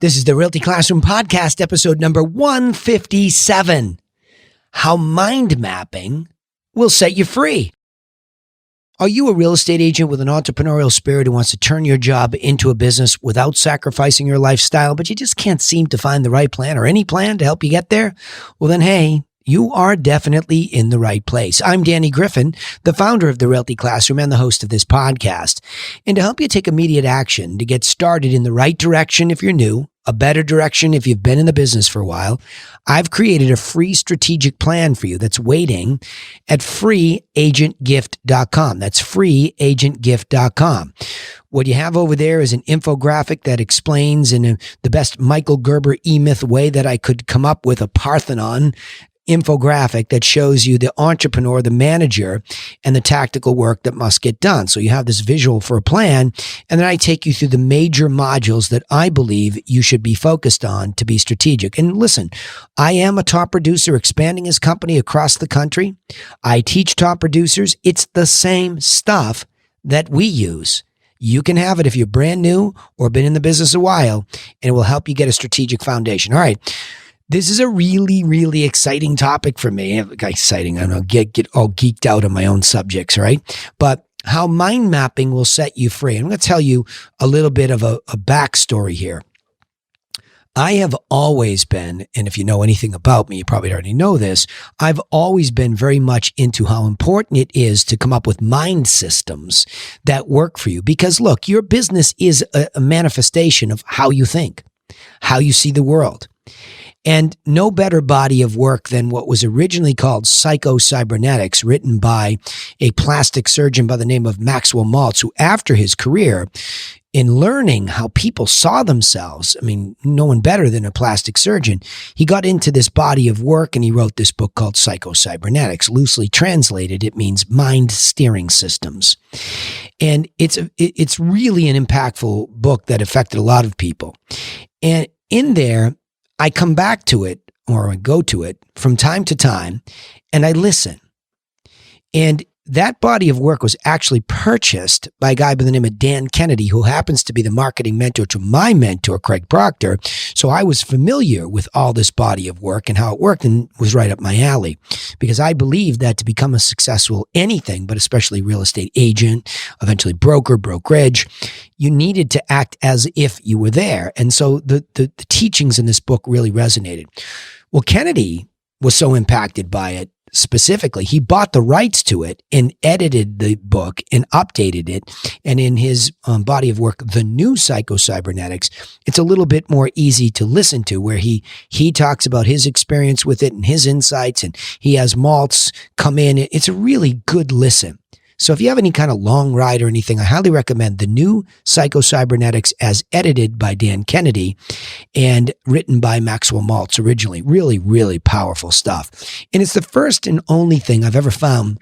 This is the Realty Classroom Podcast, episode number 157. How mind mapping will set you free. Are you a real estate agent with an entrepreneurial spirit who wants to turn your job into a business without sacrificing your lifestyle, but you just can't seem to find the right plan or any plan to help you get there? Well, then, hey, you are definitely in the right place. I'm Danny Griffin, the founder of the Realty Classroom and the host of this podcast. And to help you take immediate action to get started in the right direction if you're new, a better direction if you've been in the business for a while, I've created a free strategic plan for you that's waiting at freeagentgift.com. That's freeagentgift.com. What you have over there is an infographic that explains in the best Michael Gerber E-Myth way that I could come up with, a Parthenon infographic that shows you the entrepreneur, the manager, and the tactical work that must get done. So you have this visual for a plan, and then I take you through the major modules that I believe you should be focused on to be strategic. And listen, I am a top producer expanding his company across the country. I teach top producers. It's the same stuff that we use. You can have it if you're brand new or been in the business a while, and it will help you get a strategic foundation. All right. This is a really, really exciting topic for me. Exciting. I don't know, get all geeked out on my own subjects, right? But how mind mapping will set you free. I'm going to tell you a little bit of a backstory here. I have always been, and if you know anything about me, you probably already know this, I've always been very much into how important it is to come up with mind systems that work for you. Because look, your business is a manifestation of how you think, how you see the world. And no better body of work than what was originally called Psycho-Cybernetics, written by a plastic surgeon by the name of Maxwell Maltz, who after his career, in learning how people saw themselves, I mean, no one better than a plastic surgeon, he got into this body of work and he wrote this book called Psycho-Cybernetics. Loosely translated, it means mind steering systems. And it's really an impactful book that affected a lot of people. And in there, I come back to it, or I go to it from time to time, and I listen. And that body of work was actually purchased by a guy by the name of Dan Kennedy, who happens to be the marketing mentor to my mentor, Craig Proctor. So I was familiar with all this body of work and how it worked, and was right up my alley, because I believe that to become a successful anything, but especially real estate agent, eventually brokerage, you needed to act as if you were there. And so the teachings in this book really resonated. Well, Kennedy was so impacted by it. Specifically, he bought the rights to it and edited the book and updated it. And in his body of work, The New Psycho-Cybernetics, it's a little bit more easy to listen to, where he talks about his experience with it and his insights, and he has Maltz come in. It's a really good listen. So if you have any kind of long ride or anything, I highly recommend The New Psycho-Cybernetics, as edited by Dan Kennedy and written by Maxwell Maltz originally. Really, really powerful stuff. And it's the first and only thing I've ever found,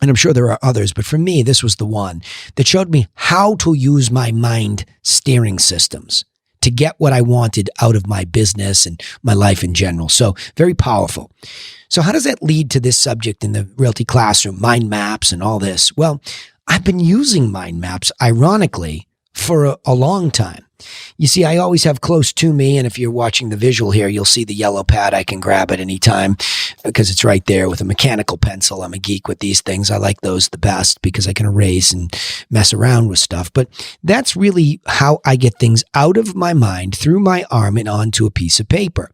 and I'm sure there are others, but for me, this was the one that showed me how to use my mind steering systems to get what I wanted out of my business and my life in general. So very powerful. So how does that lead to this subject in the Realty Classroom, mind maps and all this? Well, I've been using mind maps, ironically, for a long time. You see, I always have close to me, and if you're watching the visual here, you'll see the yellow pad. I can grab it anytime because it's right there with a mechanical pencil. I'm a geek with these things. I like those the best because I can erase and mess around with stuff. But that's really how I get things out of my mind, through my arm and onto a piece of paper.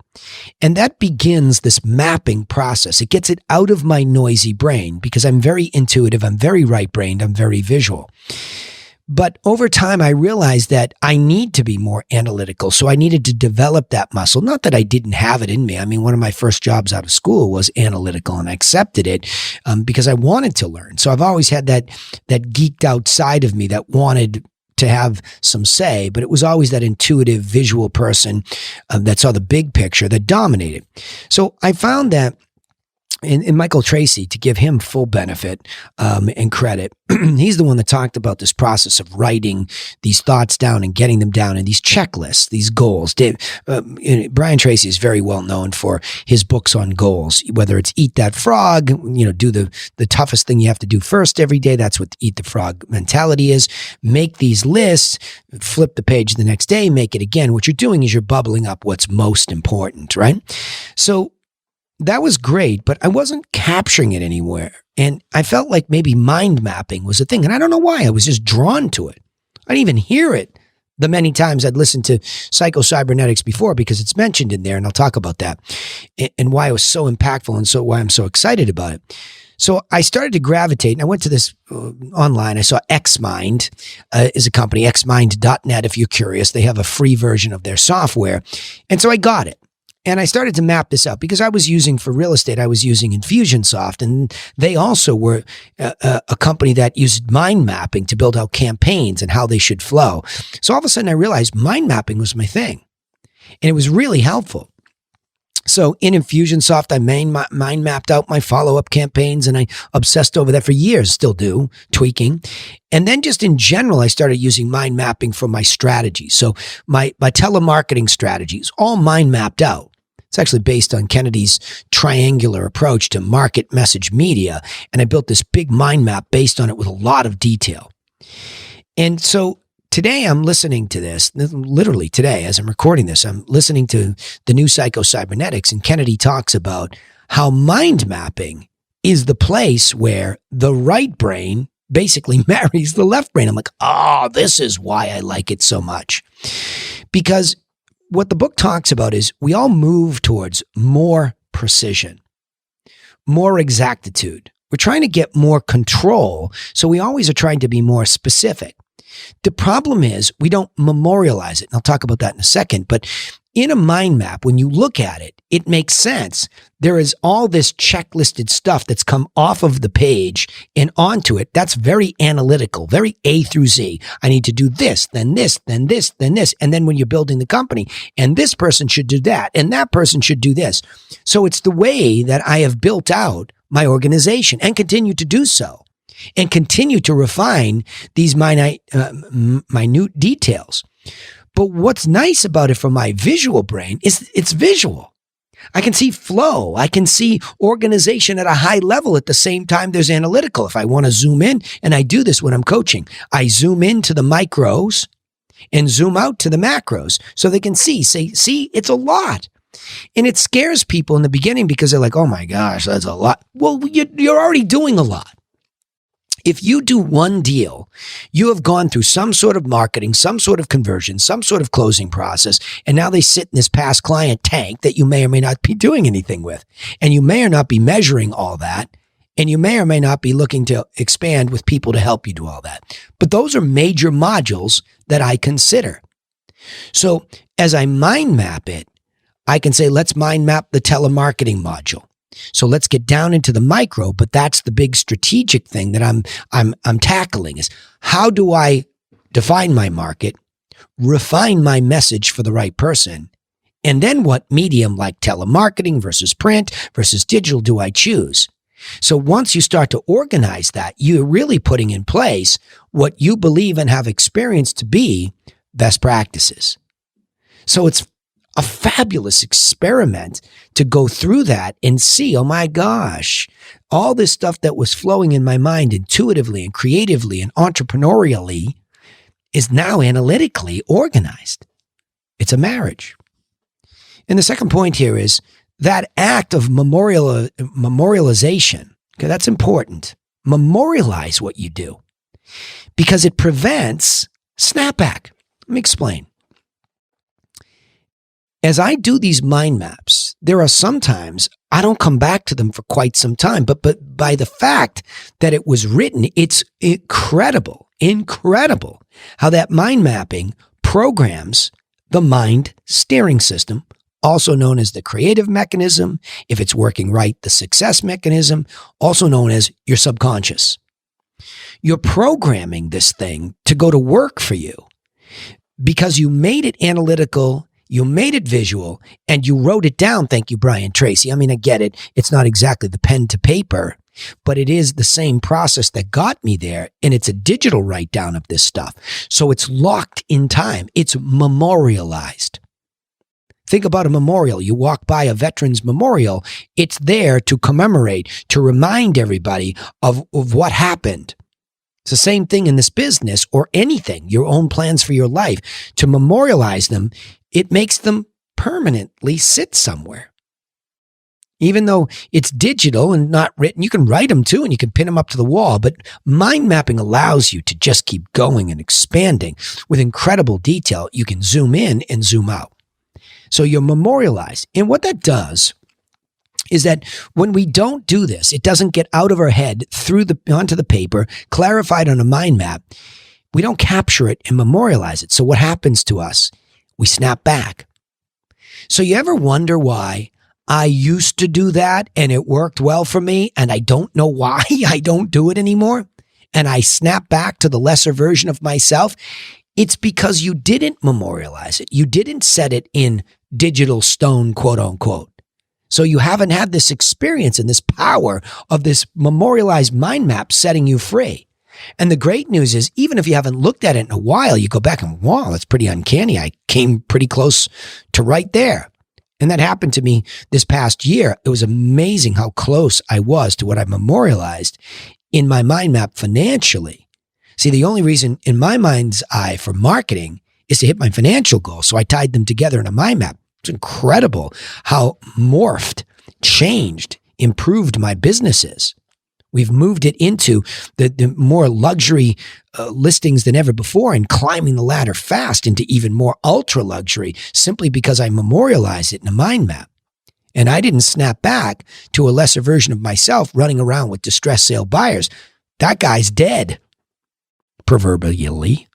And that begins this mapping process. It gets it out of my noisy brain because I'm very intuitive. I'm very right-brained. I'm very visual. But over time, I realized that I need to be more analytical. So I needed to develop that muscle. Not that I didn't have it in me. I mean, one of my first jobs out of school was analytical, and I accepted it because I wanted to learn. So I've always had that geeked out side of me that wanted to have some say, but it was always that intuitive visual person that saw the big picture that dominated. So I found that and Michael Tracy, to give him full benefit and credit, he's the one that talked about this process of writing these thoughts down and getting them down, and these checklists, these goals. Brian Tracy is very well known for his books on goals, whether it's Eat That Frog, do the toughest thing you have to do first every day. That's what the Eat the Frog mentality is. Make these lists, flip the page the next day, make it again. What you're doing is you're bubbling up what's most important, right? So that was great, but I wasn't capturing it anywhere. And I felt like maybe mind mapping was a thing. And I don't know why. I was just drawn to it. I didn't even hear it the many times I'd listened to psycho-cybernetics before, because it's mentioned in there, and I'll talk about that and why it was so impactful and so why I'm so excited about it. So I started to gravitate, and I went to this online. I saw XMind is a company, xmind.net if you're curious. They have a free version of their software. And so I got it. And I started to map this out because I was using, for real estate, I was using Infusionsoft, and they also were a company that used mind mapping to build out campaigns and how they should flow. So all of a sudden I realized mind mapping was my thing, and it was really helpful. So in Infusionsoft, I mind mapped out my follow-up campaigns, and I obsessed over that for years, still do, tweaking. And then just in general, I started using mind mapping for my strategy. So my telemarketing strategy is all mind mapped out. It's actually based on Kennedy's triangular approach to market message media. And I built this big mind map based on it with a lot of detail. And so today I'm listening to this, literally today, as I'm recording this, I'm listening to the new Psycho-Cybernetics, and Kennedy talks about how mind mapping is the place where the right brain basically marries the left brain. I'm like, this is why I like it so much. Because what the book talks about is we all move towards more precision, more exactitude. We're trying to get more control, so we always are trying to be more specific. The problem is we don't memorialize it. And I'll talk about that in a second. But in a mind map, when you look at it, it makes sense. There is all this checklisted stuff that's come off of the page and onto it. That's very analytical, very A through Z. I need to do this, then this, then this, then this. And then when you're building the company, and this person should do that, and that person should do this. So it's the way that I have built out my organization and continue to do so, and continue to refine these minute details. But what's nice about it for my visual brain is it's visual. I can see flow. I can see organization at a high level. At the same time, there's analytical. If I want to zoom in, and I do this when I'm coaching, I zoom into the micros and zoom out to the macros so they can see, it's a lot. And it scares people in the beginning because they're like, oh my gosh, that's a lot. Well, you're already doing a lot. If you do one deal, you have gone through some sort of marketing, some sort of conversion, some sort of closing process, and now they sit in this past client tank that you may or may not be doing anything with. And you may or not be measuring all that, and you may or may not be looking to expand with people to help you do all that. But those are major modules that I consider. So as I mind map it, I can say, let's mind map the telemarketing module. So let's get down into the micro, but that's the big strategic thing that I'm tackling is how do I define my market, refine my message for the right person, and then what medium like telemarketing versus print versus digital do I choose? So once you start to organize that, you're really putting in place what you believe and have experienced to be best practices. So it's a fabulous experiment to go through that and see, oh my gosh, all this stuff that was flowing in my mind intuitively and creatively and entrepreneurially is now analytically organized. It's a marriage. And the second point here is that act of memorialization. Okay, that's important. Memorialize what you do because it prevents snapback. Let me explain. As I do these mind maps, there are sometimes I don't come back to them for quite some time, but by the fact that it was written, it's incredible how that mind mapping programs the mind steering system, also known as the creative mechanism. If it's working right, the success mechanism, also known as your subconscious. You're programming this thing to go to work for you because you made it analytical. You made it visual and you wrote it down. Thank you, Brian Tracy. I mean, I get it. It's not exactly the pen to paper, but it is the same process that got me there. And it's a digital write down of this stuff. So it's locked in time. It's memorialized. Think about a memorial. You walk by a veterans memorial. It's there to commemorate, to remind everybody of what happened. It's the same thing in this business or anything, your own plans for your life. To memorialize them, it makes them permanently sit somewhere. Even though it's digital and not written, you can write them too and you can pin them up to the wall. But mind mapping allows you to just keep going and expanding with incredible detail. You can zoom in and zoom out. So you're memorialized. And what that does is that when we don't do this, it doesn't get out of our head onto the paper, clarified on a mind map. We don't capture it and memorialize it. So what happens to us? We snap back. So you ever wonder why I used to do that and it worked well for me and I don't know why I don't do it anymore? And I snap back to the lesser version of myself? It's because you didn't memorialize it. You didn't set it in digital stone, quote unquote. So you haven't had this experience and this power of this memorialized mind map setting you free. And the great news is, even if you haven't looked at it in a while, you go back and, wow, that's pretty uncanny. I came pretty close to right there. And that happened to me this past year. It was amazing how close I was to what I memorialized in my mind map financially. See, the only reason in my mind's eye for marketing is to hit my financial goals. So I tied them together in a mind map. It's incredible how morphed, changed, improved my business is. We've moved it into the more luxury listings than ever before and climbing the ladder fast into even more ultra luxury simply because I memorialized it in a mind map. And I didn't snap back to a lesser version of myself running around with distressed sale buyers. That guy's dead, proverbially.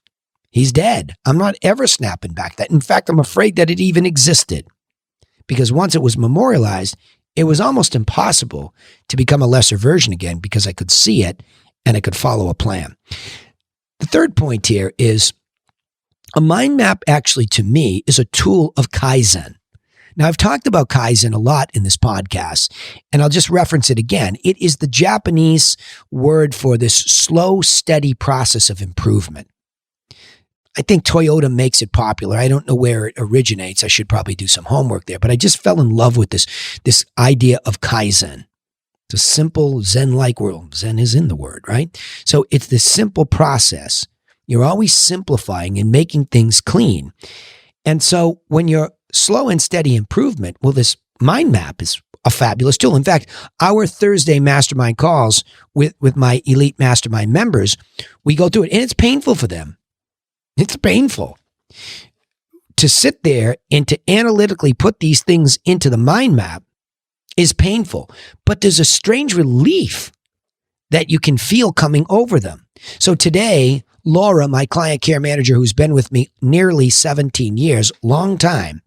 He's dead. I'm not ever snapping back that. In fact, I'm afraid that it even existed because once it was memorialized, it was almost impossible to become a lesser version again because I could see it and I could follow a plan. The third point here is a mind map actually to me is a tool of Kaizen. Now, I've talked about Kaizen a lot in this podcast, and I'll just reference it again. It is the Japanese word for this slow, steady process of improvement. I think Toyota makes it popular. I don't know where it originates. I should probably do some homework there, but I just fell in love with this idea of Kaizen. It's a simple Zen-like world. Zen is in the word, right? So it's this simple process. You're always simplifying and making things clean. And so when you're slow and steady improvement, well, this mind map is a fabulous tool. In fact, our Thursday mastermind calls with my elite mastermind members, we go through it and it's painful for them. It's painful to sit there and to analytically put these things into the mind map is painful, but there's a strange relief that you can feel coming over them. So today, Laura, my client care manager, who's been with me nearly 17 years, long time,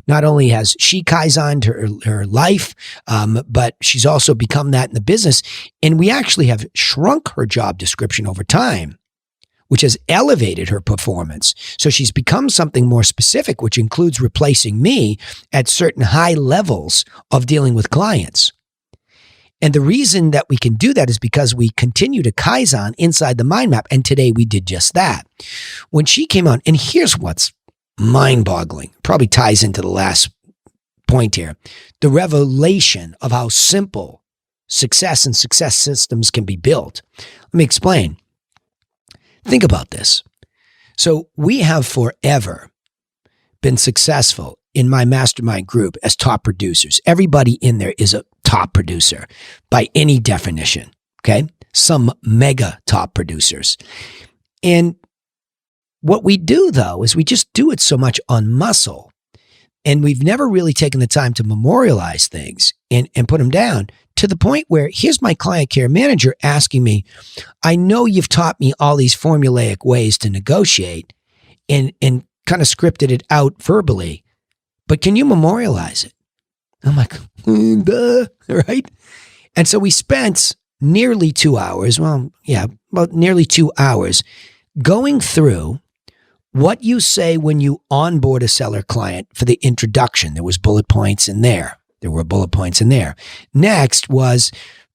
not only has she Kaizened her life, but she's also become that in the business. And we actually have shrunk her job description over time, which has elevated her performance. So she's become something more specific, which includes replacing me at certain high levels of dealing with clients. And the reason that we can do that is because we continue to Kaizen inside the mind map. And today we did just that. When she came on, and here's what's mind-boggling, probably ties into the last point here, the revelation of how simple success and success systems can be built. Let me explain. Think about this. So we have forever been successful in my mastermind group as top producers. Everybody in there is a top producer by any definition, okay? Some mega top producers. And what we do, though, is we just do it so much on muscle. And we've never really taken the time to memorialize things and put them down to the point where here's my client care manager asking me, I know you've taught me all these formulaic ways to negotiate and kind of scripted it out verbally, but can you memorialize it? I'm like, duh, right? And so we spent nearly 2 hours, about nearly 2 hours going through What you say when you onboard a seller client for the introduction, there was bullet points in there. There were bullet points in there. Next was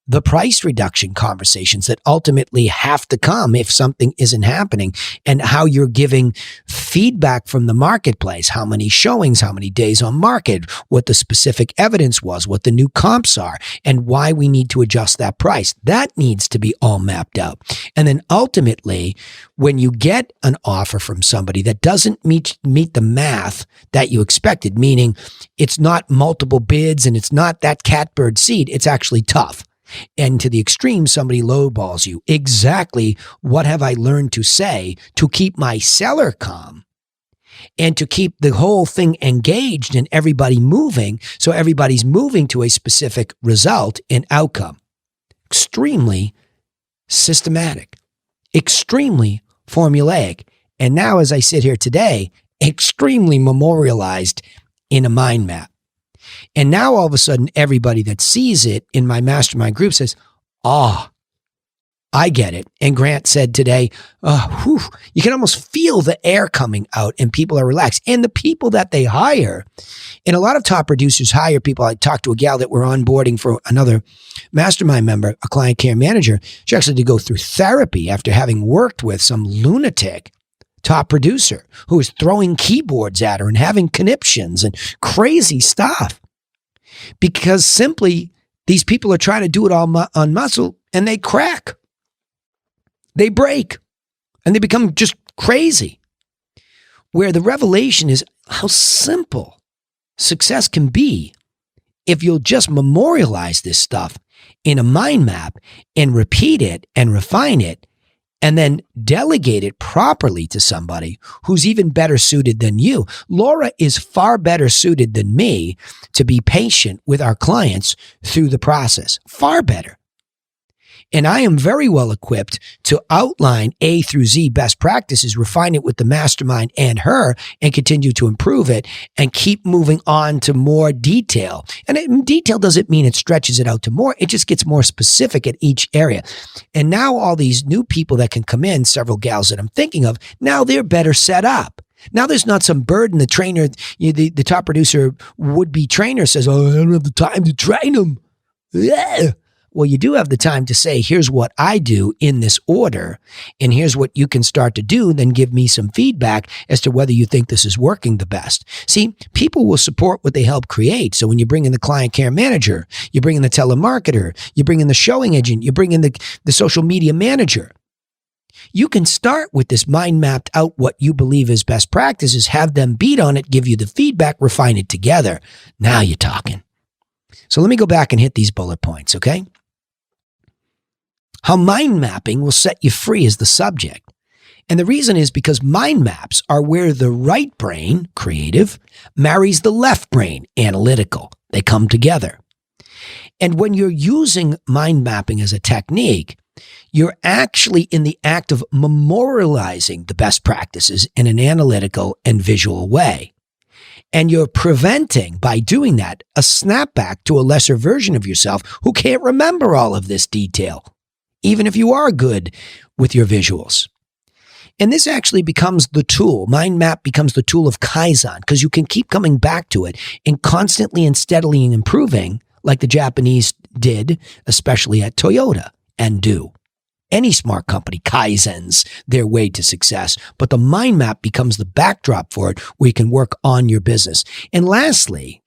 the price reduction conversations that ultimately have to come if something isn't happening, and how you're giving feedback from the marketplace, how many showings, how many days on market, what the specific evidence was, what the new comps are, and why we need to adjust that price. That needs to be all mapped out. And then ultimately, when you get an offer from somebody that doesn't meet the math that you expected, meaning it's not multiple bids and it's not that catbird seat, it's actually tough. And to the extreme, somebody lowballs you. Exactly what have I learned to say to keep my seller calm and to keep the whole thing engaged and everybody moving, so everybody's moving to a specific result and outcome? Extremely systematic, extremely formulaic, and now as I sit here today, extremely memorialized in a mind map. And now all of a sudden, everybody that sees it in my mastermind group says, "Oh, I get it." And Grant said today, you can almost feel the air coming out and people are relaxed. And the people that they hire, and a lot of top producers hire people. I talked to a gal that we're onboarding for another mastermind member, a client care manager. She actually had to go through therapy after having worked with some lunatic top producer who was throwing keyboards at her and having conniptions and crazy stuff, because simply these people are trying to do it all on muscle and they crack, they break, and they become just crazy. Where the revelation is how simple success can be if you'll just memorialize this stuff in a mind map and repeat it and refine it, and then delegate it properly to somebody who's even better suited than you. Laura is far better suited than me to be patient with our clients through the process. Far better. And I am very well equipped to outline A through Z best practices, refine it with the mastermind and her, and continue to improve it and keep moving on to more detail. And detail doesn't mean it stretches it out to more. It just gets more specific at each area. And now all these new people that can come in, several gals that I'm thinking of, now they're better set up. Now there's not some burden. The trainer, the top producer, would-be trainer says, "Oh, I don't have the time to train them." Yeah. Well, you do have the time to say, "Here's what I do in this order, and here's what you can start to do. Then give me some feedback as to whether you think this is working the best." See, people will support what they help create. So when you bring in the client care manager, you bring in the telemarketer, you bring in the showing agent, you bring in the social media manager, you can start with this mind mapped out what you believe is best practices, have them beat on it, give you the feedback, refine it together. Now you're talking. So let me go back and hit these bullet points, okay? How mind mapping will set you free is the subject. And the reason is because mind maps are where the right brain, creative, marries the left brain, analytical. They come together. And when you're using mind mapping as a technique, you're actually in the act of memorializing the best practices in an analytical and visual way. And you're preventing, by doing that, a snapback to a lesser version of yourself who can't remember all of this detail, even if you are good with your visuals. And this actually becomes the tool. Mind map becomes the tool of Kaizen, because you can keep coming back to it and constantly and steadily improving, like the Japanese did, especially at Toyota, and do. Any smart company Kaizens their way to success, but the mind map becomes the backdrop for it, where you can work on your business. And lastly,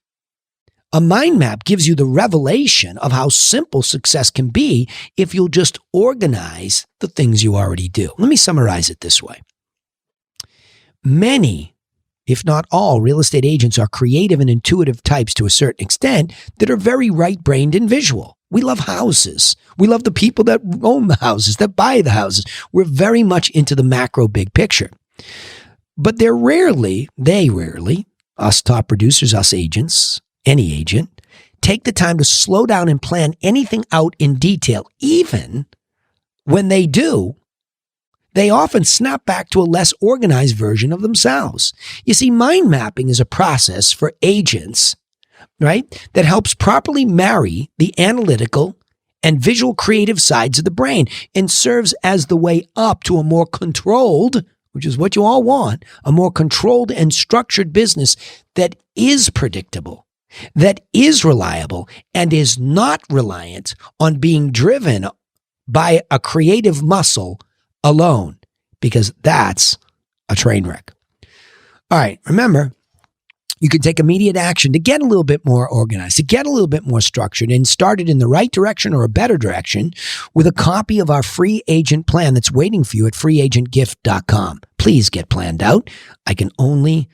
a mind map gives you the revelation of how simple success can be if you'll just organize the things you already do. Let me summarize it this way. Many, if not all, real estate agents are creative and intuitive types to a certain extent that are very right-brained and visual. We love houses. We love the people that own the houses, that buy the houses. We're very much into the macro big picture. But they rarely, us top producers, us agents, any agent, take the time to slow down and plan anything out in detail. Even when they do, they often snap back to a less organized version of themselves. You see, mind mapping is a process for agents, right, that helps properly marry the analytical and visual creative sides of the brain and serves as the way up to a more controlled, which is what you all want, a more controlled and structured business that is predictable, that is reliable, and is not reliant on being driven by a creative muscle alone, because that's a train wreck. All right, remember, you can take immediate action to get a little bit more organized, to get a little bit more structured and started in the right direction or a better direction with a copy of our free agent plan that's waiting for you at freeagentgift.com. Please get planned out. I can only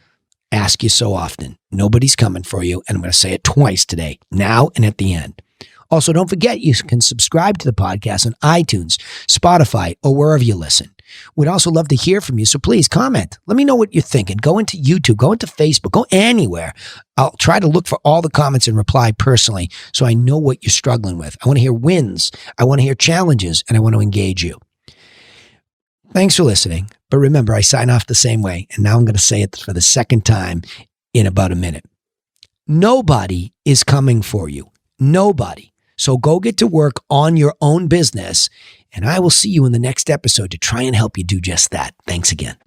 ask you so often. Nobody's coming for you, and I'm going to say it twice today, now and at the end. Also, don't forget you can subscribe to the podcast on iTunes, Spotify, or wherever you listen. We'd also love to hear from you, so please comment. Let me know what you're thinking. Go into YouTube, go into Facebook, go anywhere. I'll try to look for all the comments and reply personally so I know what you're struggling with. I want to hear wins, I want to hear challenges, and I want to engage you. Thanks for listening. But remember, I sign off the same way, and now I'm going to say it for the second time in about a minute. Nobody is coming for you. Nobody. So go get to work on your own business, and I will see you in the next episode to try and help you do just that. Thanks again.